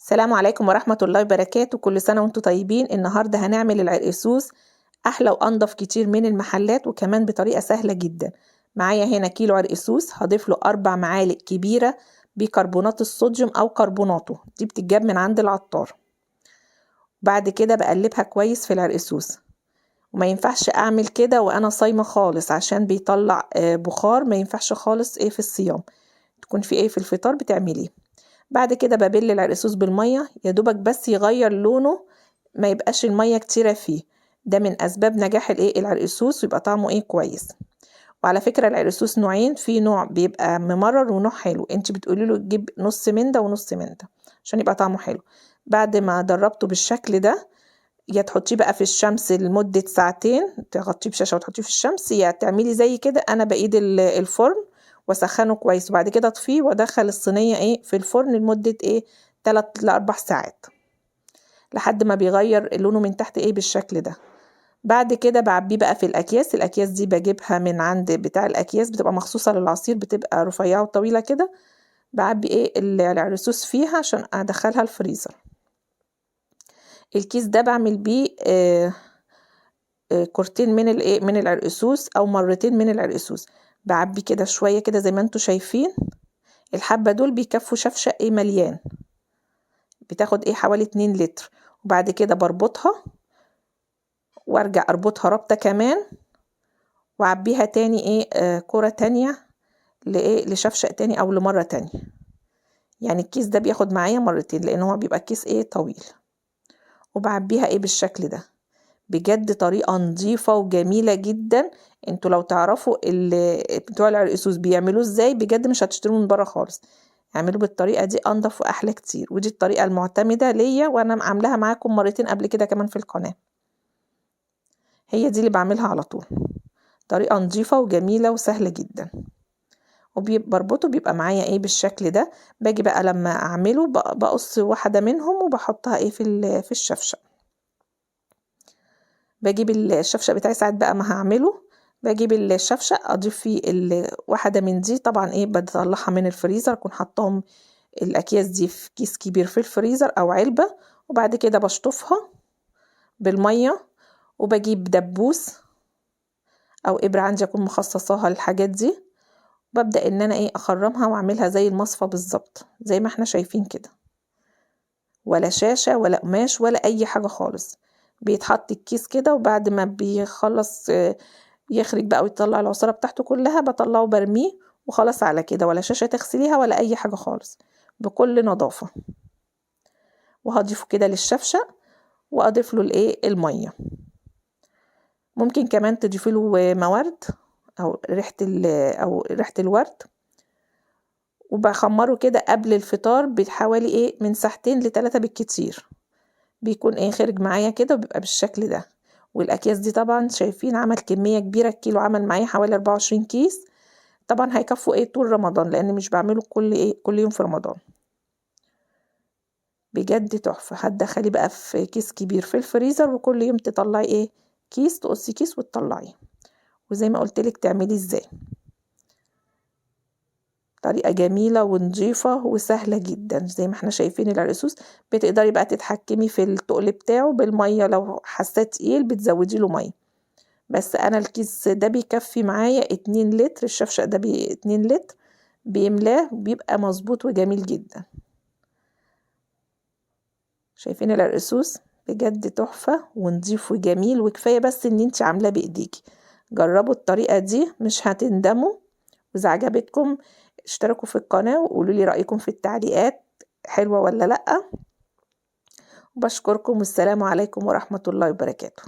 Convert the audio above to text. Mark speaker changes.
Speaker 1: السلام عليكم ورحمة الله وبركاته. كل سنة وانتم طيبين. النهاردة هنعمل العرقسوس أحلى وأنضف كتير من المحلات، وكمان بطريقة سهلة جدا. معايا هنا كيلو عرقسوس، هضيف له 4 معالق كبيرة بيكربونات الصوديوم أو كربوناته، دي بتتجاب من عند العطار. بعد كده بقلبها كويس في العرقسوس، وما ينفعش أعمل كده وأنا صايمة خالص عشان بيطلع بخار، ما ينفعش خالص في الصيام، تكون في الفطار بتعمليه. بعد كده ببل العرقسوس بالمية يا دوبك بس يغير لونه، ما يبقاش المية كتيرة فيه. ده من أسباب نجاح العرقسوس، ويبقى طعمه كويس. وعلى فكرة العرقسوس نوعين، في نوع بيبقى ممرر ونوع حلو، انت بتقولي له تجيب نص من ده ونص من ده عشان يبقى طعمه حلو. بعد ما دربته بالشكل ده، يا تحطيه بقى في الشمس لمدة ساعتين، تغطيه بشاشة وتحطيه في الشمس، يا تعملي زي كده أنا بإيد الفرن واسخنه كويس، وبعد كده اطفيه وادخل الصينية في الفرن لمدة 3 ل 4 ساعات لحد ما بيغير لونه من تحت بالشكل ده. بعد كده بعبيه بقى في الأكياس دي بجيبها من عند بتاع الأكياس، بتبقى مخصوصة للعصير، بتبقى رفيعة وطويلة كده. بعبي العرقسوس فيها عشان ادخلها الفريزر. الكيس ده بعمل بيه كورتين من العرقسوس او مرتين من العرقسوس. بعبي كده شويه كده زي ما انتم شايفين. الحبه دول بيكفوا شفشق مليان، بتاخد حوالي 2 لتر. وبعد كده بربطها وارجع اربطها ربطه كمان، وعبيها تاني كرة تانية لشفشق تاني او لمره تانية. يعني الكيس ده بياخد معايا مرتين لان هو بيبقى كيس طويل. وبعبيها بالشكل ده. بجد طريقة نظيفة وجميلة جدا. انتوا لو تعرفوا بتوع العرقسوس بيعملوه ازاي، بجد مش هتشتروه من بره خالص. اعملوا بالطريقة دي، انضف واحلى كتير. ودي الطريقة المعتمدة ليا، وانا عاملاها معاكم مرتين قبل كده كمان في القناة. هي دي اللي بعملها على طول. طريقة نظيفة وجميلة وسهلة جدا. وبربطه بيبقى معايا بالشكل ده. باجي بقى لما اعمله بقص واحدة منهم وبحطها في الشفشة. بجيب الشفشق بتاعي ساعات بقى ما هعمله، بجيب الشفشق اضيف فيه واحده من دي. طبعا بطلعها من الفريزر، اكون حطاهم الاكياس دي في كيس كبير في الفريزر او علبه. وبعد كده بشطفها بالميه، وبجيب دبوس او ابره عندي اكون مخصصاها للحاجات دي. ببدا ان انا اخرمها واعملها زي المصفى بالظبط زي ما احنا شايفين كده، ولا شاشه ولا قماش ولا اي حاجه خالص. بيتحط الكيس كده، وبعد ما بيخلص يخرج بقى ويطلع العصارة بتاعته كلها، بطلعه برميه وخلاص على كده، ولا شاشة تغسليها ولا اي حاجة خالص، بكل نظافة. وهضيفه كده للشفشق، واضيف له المية. ممكن كمان تضيفي له موارد او ريحة الورد. وبخمره كده قبل الفطار بحوالي من 2 ل3 ساعات بالكتير، بيكون خرج معايا كده وبيبقى بالشكل ده. والاكياس دي طبعا شايفين عمل كمية كبيرة، الكيلو عمل معايا حوالي 24 كيس. طبعا هيكفوا طول رمضان، لان مش بعمله كل يوم في رمضان. بجد تحفة. هتدخلي بقى في كيس كبير في الفريزر، وكل يوم تطلعي كيس، تقصي كيس وتطلعيه. وزي ما قلتلك تعملي ازاي. طريقة جميلة ونظيفة وسهلة جدا. زي ما احنا شايفين العرقسوس، بتقدري بقى تتحكمي في التقل بتاعه بالمية، لو حساه تقيل بتزودي له مية. بس انا الكيس ده بيكفي معايا 2 لتر، الشفشق ده 2 لتر بيملاه، بيبقى مظبوط وجميل جدا. شايفين العرقسوس بجد تحفة ونضيف وجميل، وكفاية بس ان انت عاملاه بايديكي. جربوا الطريقة دي مش هتندموا. واذا عجبتكم اشتركوا في القناة وقولوا لي رأيكم في التعليقات، حلوة ولا لأ. وبشكركم، والسلام عليكم ورحمة الله وبركاته.